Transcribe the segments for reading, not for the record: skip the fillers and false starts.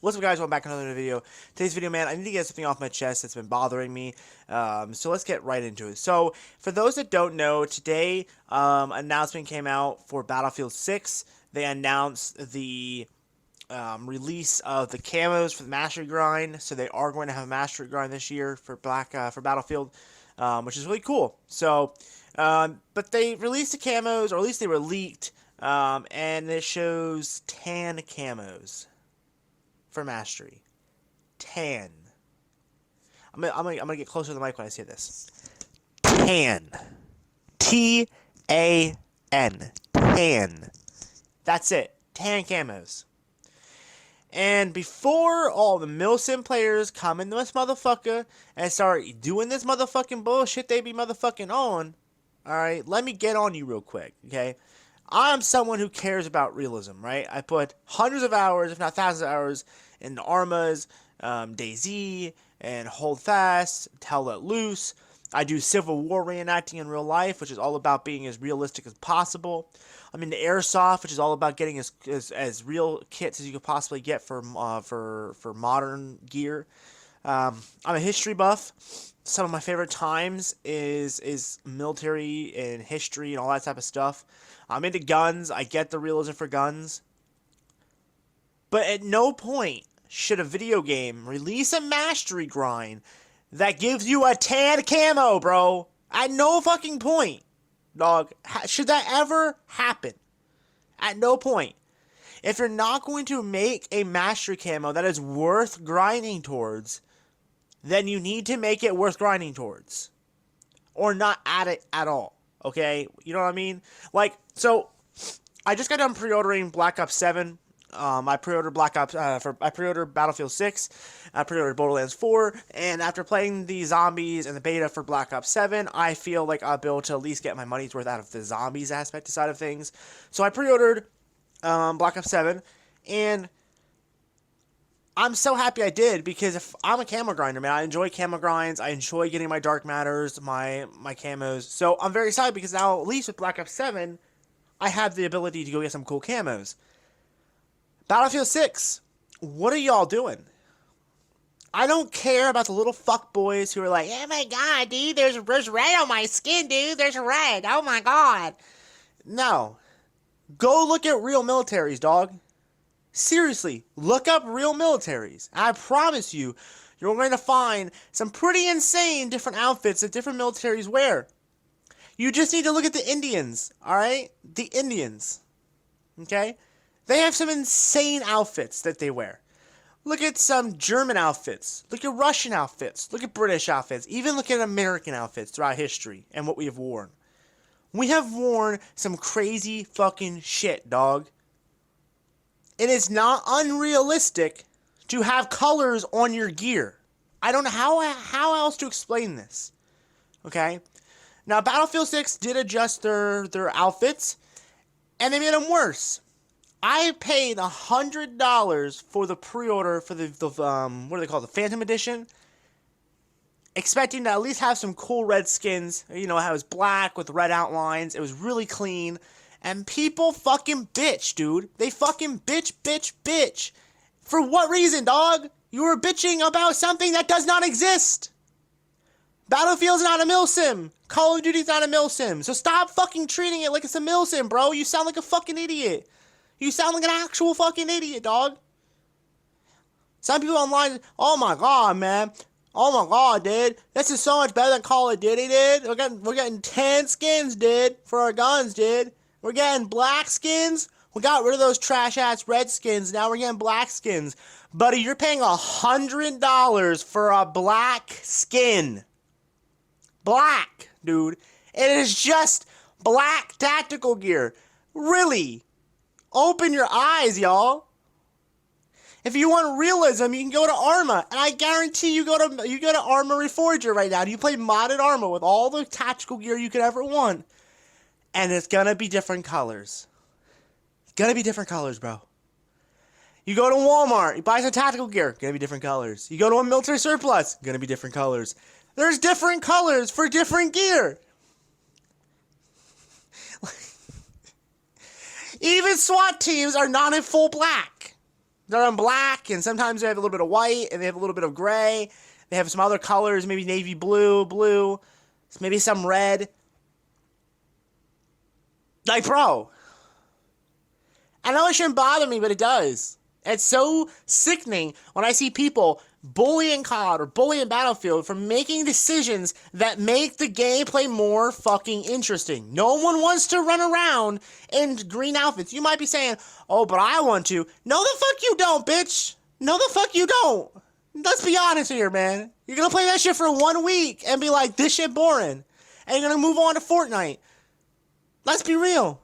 What's up, guys? Welcome back to another video. Today's video, man, I need to get something off my chest that's been bothering me. So let's get right into it. So, for those that don't know, today, announcement came out for Battlefield 6. They announced the release of the camos for the Mastery Grind. So they are going to have a Mastery Grind this year for for Battlefield, which is really cool. So, but they released the camos, or at least they were leaked, and it shows tan camos for Mastery. Tan. I'm gonna get closer to the mic when I say this. Tan. T-A-N. Tan. That's it. Tan camos. And before all the Milsim players come in this motherfucker and start doing this motherfucking bullshit they be motherfucking on, alright, let me get on you real quick, okay? I'm someone who cares about realism, right? I put hundreds of hours, if not thousands of hours, into Armas, DayZ, and Hold Fast, Tell Let Loose. I do Civil War reenacting in real life, which is all about being as realistic as possible. I'm into Airsoft, which is all about getting as real kits as you could possibly get for modern gear. I'm a history buff. Some of my favorite times is military and history and all that type of stuff. I'm into guns. I get the realism for guns. But at no point should a video game release a mastery grind that gives you a tan camo, bro. At no fucking point, dog. Should that ever happen? At no point. If you're not going to make a mastery camo that is worth grinding towards, then you need to make it worth grinding towards. Or not add it at all. Okay? You know what I mean? Like, so, I just got done pre-ordering Black Ops 7. I pre-ordered I pre-ordered Battlefield 6. I pre-ordered Borderlands 4. And after playing the zombies and the beta for Black Ops 7, I feel like I'll be able to at least get my money's worth out of the zombies aspect side of things. So I pre-ordered Black Ops 7. And I'm so happy I did, because if I'm a camo grinder, man, I enjoy camo grinds. I enjoy getting my dark matters, my camos. So I'm very excited because now, at least with Black Ops 7, I have the ability to go get some cool camos. Battlefield 6, what are y'all doing? I don't care about the little fuckboys who are like, oh my god, dude, there's red on my skin, dude. There's red. Oh my god. No. Go look at real militaries, dog. Seriously, look up real militaries. I promise you, you're going to find some pretty insane different outfits that different militaries wear. You just need to look at the Indians, alright? The Indians. Okay? They have some insane outfits that they wear. Look at some German outfits. Look at Russian outfits. Look at British outfits. Even look at American outfits throughout history and what we have worn. We have worn some crazy fucking shit, dog. It is not unrealistic to have colors on your gear. I don't know how else to explain this. Okay? Now, Battlefield 6 did adjust their outfits, and they made them worse. I paid $100 for the pre-order for the what do they call it? The Phantom Edition, expecting to at least have some cool red skins. You know, it was black with red outlines. It was really clean. And people fucking bitch, dude. They fucking bitch. For what reason, dog? You were bitching about something that does not exist. Battlefield's not a milsim. Call of Duty's not a milsim. So stop fucking treating it like it's a milsim, bro. You sound like a fucking idiot. You sound like an actual fucking idiot, dog. Some people online, oh my god, man. Oh my god, dude. This is so much better than Call of Duty, dude. We're getting 10 skins, dude, for our guns, dude. We're getting black skins. We got rid of those trash-ass red skins. Now we're getting black skins. Buddy, you're paying $100 for a black skin. Black, dude. It is just black tactical gear. Really? Open your eyes, y'all. If you want realism, you can go to Arma, and I guarantee you go to Arma Reforger right now. You play modded Arma with all the tactical gear you could ever want, and it's gonna be different colors. It's gonna be different colors, bro. You go to Walmart, you buy some tactical gear, gonna be different colors. You go to a military surplus, gonna be different colors. There's different colors for different gear. Even SWAT teams are not in full black. They're in black, and sometimes they have a little bit of white, and they have a little bit of gray. They have some other colors, maybe navy blue, maybe some red. Like, bro. I know it shouldn't bother me, but it does. It's so sickening when I see people bullying COD or bullying Battlefield for making decisions that make the gameplay more fucking interesting. No one wants to run around in green outfits. You might be saying, oh, but I want to. No, the fuck you don't, bitch. No, the fuck you don't. Let's be honest here, man. You're going to play that shit for 1 week and be like, this shit boring. And you're going to move on to Fortnite. Let's be real.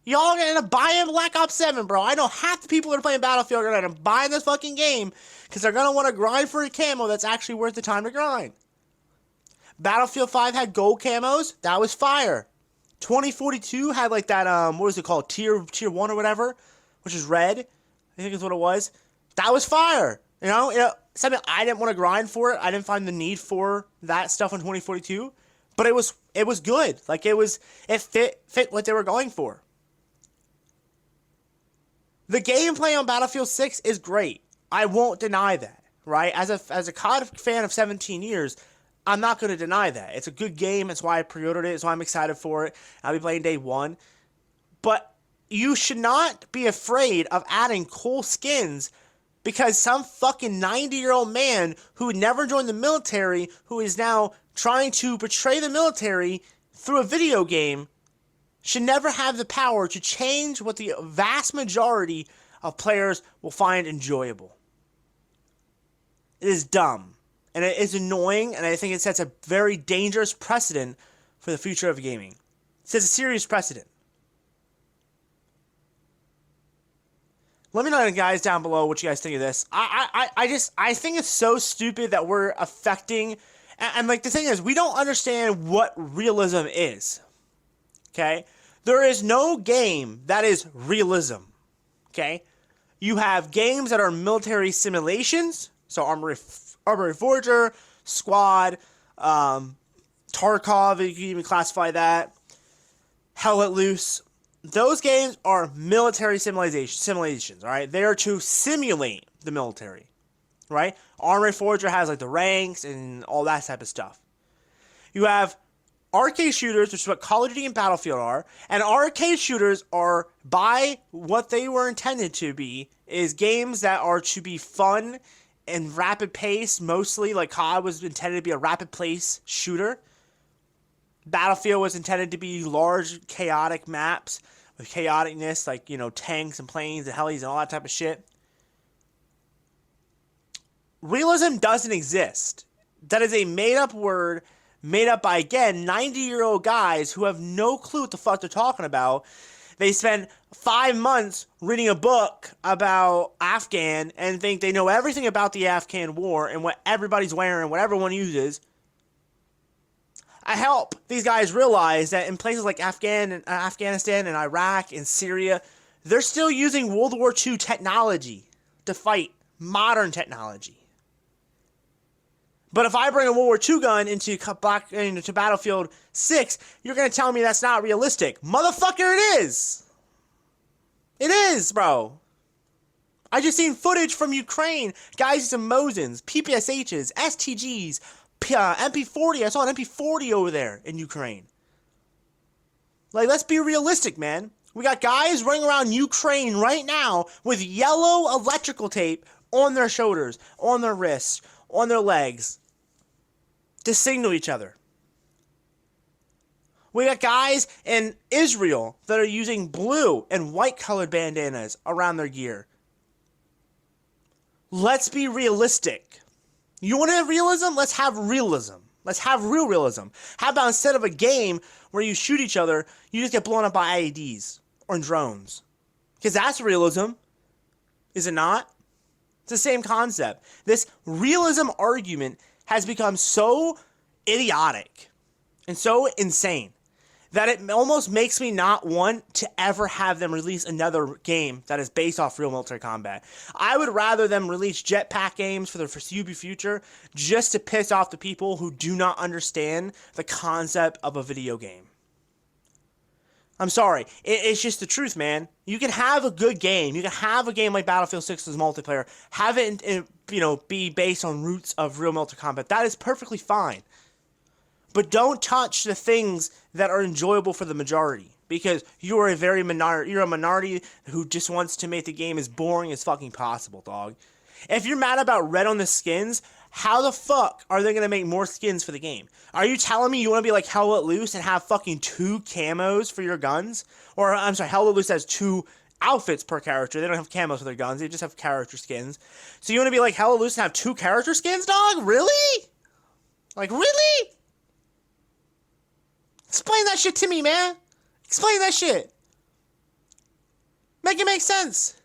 Y'all are going to end up buying Black Ops 7, bro. I know half the people that are playing Battlefield are going to end up buying this fucking game because they're going to want to grind for a camo that's actually worth the time to grind. Battlefield 5 had gold camos. That was fire. 2042 had like that, what was it called? Tier 1 or whatever, which is red. I think is what it was. That was fire. You know, something I didn't want to grind for it. I didn't find the need for that stuff in 2042, but it was good. Like it fit what they were going for. The gameplay on Battlefield 6 is great. I won't deny that, right? As a COD fan of 17 years, I'm not going to deny that. It's a good game. That's why I pre-ordered it. That's why I'm excited for it. I'll be playing day one. But you should not be afraid of adding cool skins because some fucking 90-year-old man who never joined the military, who is now trying to betray the military through a video game, should never have the power to change what the vast majority of players will find enjoyable. It is dumb, and it is annoying, and I think it sets a very dangerous precedent for the future of gaming. It sets a serious precedent. Let me know, guys, down below what you guys think of this. I think it's so stupid that we're affecting, and like the thing is, we don't understand what realism is. Okay? There is no game that is realism. Okay? You have games that are military simulations. So Armory Forger, Squad, Tarkov, you can even classify that. Hell Let Loose. Those games are military simulations, right? They are to simulate the military, right? Armory Forger has like the ranks and all that type of stuff. You have arcade shooters, which is what Call of Duty and Battlefield are, and arcade shooters are, by what they were intended to be, is games that are to be fun and rapid pace, mostly. Like COD was intended to be a rapid pace shooter. Battlefield was intended to be large, chaotic maps with chaoticness, like, you know, tanks and planes and helis and all that type of shit. Realism doesn't exist. That is a made-up word made up by, again, 90-year-old guys who have no clue what the fuck they're talking about. They spend 5 months reading a book about Afghan and think they know everything about the Afghan war and what everybody's wearing, what everyone uses. I help these guys realize that in places like Afghanistan and Iraq and Syria, they're still using World War II technology to fight, modern technology. But if I bring a World War II gun into Battlefield 6, you're going to tell me that's not realistic. Motherfucker, it is. It is, bro. I just seen footage from Ukraine. Guys using Mosins, PPSHs, STGs, MP40. I saw an MP40 over there in Ukraine. Like, let's be realistic, man. We got guys running around Ukraine right now with yellow electrical tape on their shoulders, on their wrists, on their legs, to signal each other. We got guys in Israel that are using blue and white colored bandanas around their gear. Let's be realistic. You want to have realism? Let's have realism. Let's have real realism. How about instead of a game where you shoot each other, you just get blown up by IEDs or drones? Because that's realism. Is it not? It's the same concept. This realism argument has become so idiotic and so insane that it almost makes me not want to ever have them release another game that is based off real military combat. I would rather them release jetpack games for the foreseeable future just to piss off the people who do not understand the concept of a video game. I'm sorry. It's just the truth, man. You can have a good game. You can have a game like Battlefield 6's multiplayer. Have it, be based on roots of real military combat. That is perfectly fine. But don't touch the things that are enjoyable for the majority. Because you're a minority who just wants to make the game as boring as fucking possible, dog. If you're mad about red on the skins, how the fuck are they going to make more skins for the game? Are you telling me you want to be like Hell Let Loose and have fucking 2 camos for your guns? Or, I'm sorry, Hell Let Loose has 2 outfits per character. They don't have camos for their guns. They just have character skins. So you want to be like Hell Let Loose and have 2 character skins, dog? Really? Like, really? Explain that shit to me, man. Explain that shit. Make it make sense.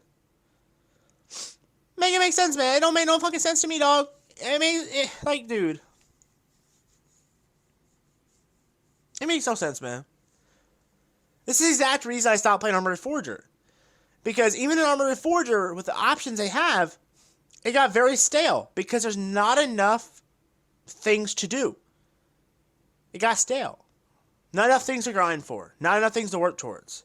Make it make sense, man. It don't make no fucking sense to me, dog. Dude. It makes no sense, man. This is the exact reason I stopped playing Armored Forger. Because even in Armored Forger, with the options they have, it got very stale. Because there's not enough things to do. It got stale. Not enough things to grind for. Not enough things to work towards.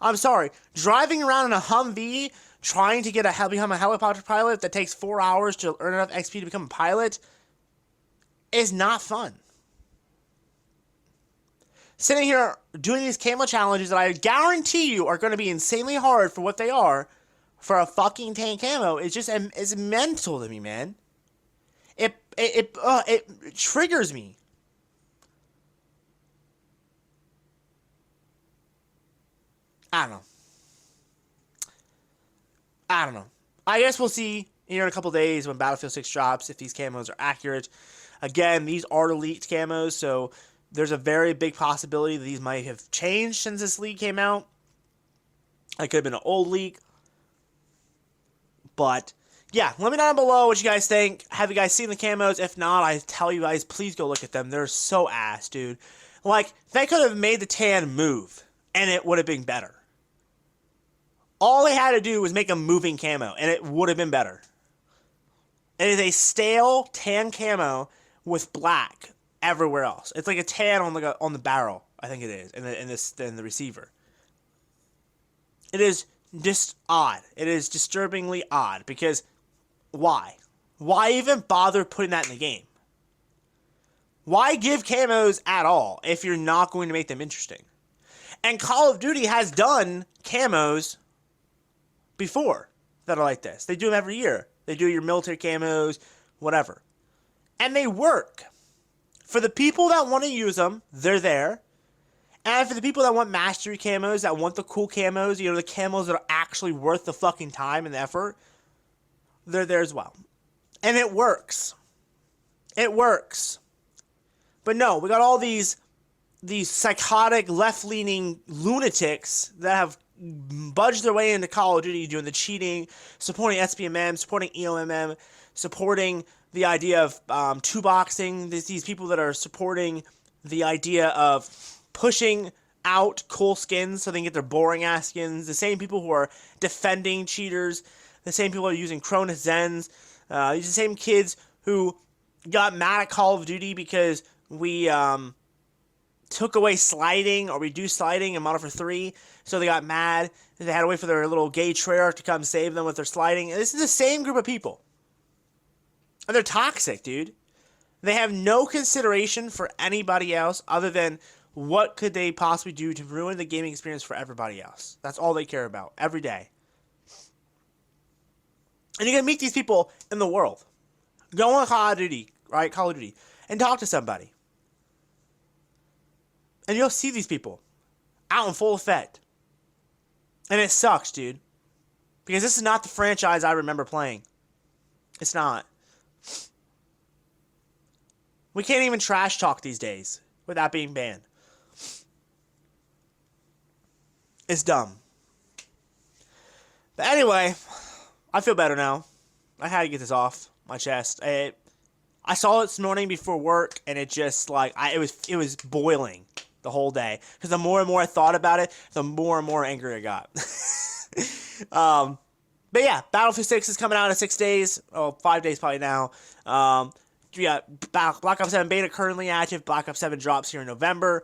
I'm sorry. Driving around in a Humvee, trying to become a helicopter pilot that takes 4 hours to earn enough XP to become a pilot, is not fun. Sitting here doing these camo challenges that I guarantee you are going to be insanely hard for what they are, for a fucking tank camo, is mental to me, man. It triggers me. I don't know. I guess we'll see here in a couple days when Battlefield 6 drops if these camos are accurate. Again, these are leaked camos, so there's a very big possibility that these might have changed since this leak came out. It could have been an old leak. But, yeah, let me know down below what you guys think. Have you guys seen the camos? If not, I tell you guys, please go look at them. They're so ass, dude. Like, they could have made the tan move, and it would have been better. All they had to do was make a moving camo, and it would have been better. It is a stale tan camo with black everywhere else. It's like a tan on the barrel, I think it is, in the receiver. It is just odd. It is disturbingly odd, because why? Why even bother putting that in the game? Why give camos at all if you're not going to make them interesting? And Call of Duty has done camos before that are like this. They do them every year. They do your military camos, whatever. And they work. For the people that want to use them, they're there. And for the people that want mastery camos, that want the cool camos, the camos that are actually worth the fucking time and the effort, they're there as well. And it works. It works. But no, we got all these psychotic, left-leaning lunatics that have budged their way into Call of Duty, doing the cheating, supporting SPMM, supporting EOMM, supporting the idea of two-boxing. These people that are supporting the idea of pushing out cool skins so they can get their boring-ass skins. The same people who are defending cheaters. The same people who are using Cronus Zens. These are the same kids who got mad at Call of Duty because we took away sliding or reduced sliding in Modern Warfare 3, so they got mad. They had to wait for their little gay Treyarch to come save them with their sliding. And this is the same group of people. And they're toxic, dude. They have no consideration for anybody else other than what could they possibly do to ruin the gaming experience for everybody else. That's all they care about every day. And you're going to meet these people in the world. Go on Call of Duty, right? Call of Duty. And talk to somebody. And you'll see these people out in full effect. And it sucks, dude. Because this is not the franchise I remember playing. It's not. We can't even trash talk these days without being banned. It's dumb. But anyway, I feel better now. I had to get this off my chest. I saw it this morning before work, and it just it was boiling the whole day. Because the more and more I thought about it, the more and more angry I got. But yeah, Battlefield 6 is coming out in 6 days. Oh, 5 days probably now. Black Ops 7 beta currently active. Black Ops 7 drops here in November.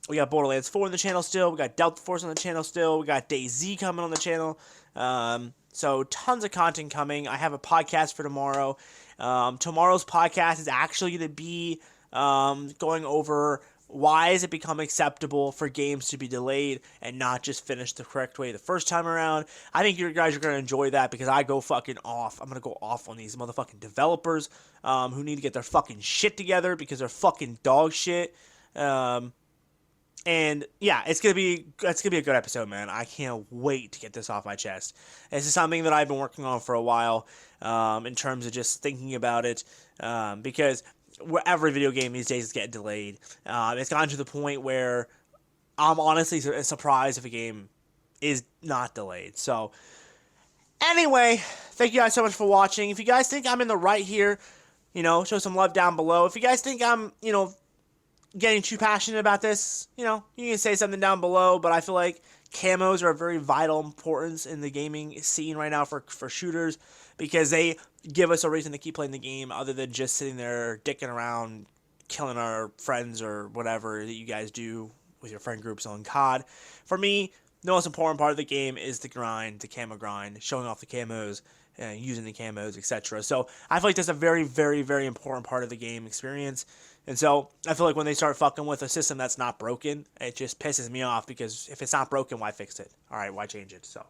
We got Borderlands 4 on the channel still. We got Delta Force on the channel still. We got DayZ coming on the channel. So tons of content coming. I have a podcast for tomorrow. Tomorrow's podcast is actually going to be going over why has it become acceptable for games to be delayed and not just finished the correct way the first time around. I think you guys are going to enjoy that because I go fucking off. I'm going to go off on these motherfucking developers who need to get their fucking shit together because they're fucking dog shit. And yeah, it's gonna be a good episode, man. I can't wait to get this off my chest. This is something that I've been working on for a while, in terms of just thinking about it, because every video game these days is getting delayed. It's gotten to the point where I'm honestly surprised if a game is not delayed. So anyway, thank you guys so much for watching. If you guys think I'm in the right here, show some love down below. If you guys think I'm, getting too passionate about this, you can say something down below, but I feel like camos are a very vital importance in the gaming scene right now for shooters because they give us a reason to keep playing the game other than just sitting there dicking around, killing our friends or whatever that you guys do with your friend groups on COD. For me, the most important part of the game is the grind, the camo grind, showing off the camos, using the camos, etc. So I feel like that's a very, very, very important part of the game experience. And so I feel like when they start fucking with a system that's not broken, it just pisses me off because if it's not broken, why fix it? All right, why change it? So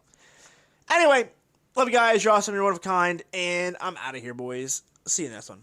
anyway, love you guys. You're awesome. You're one of a kind. And I'm out of here, boys. See you in the next one.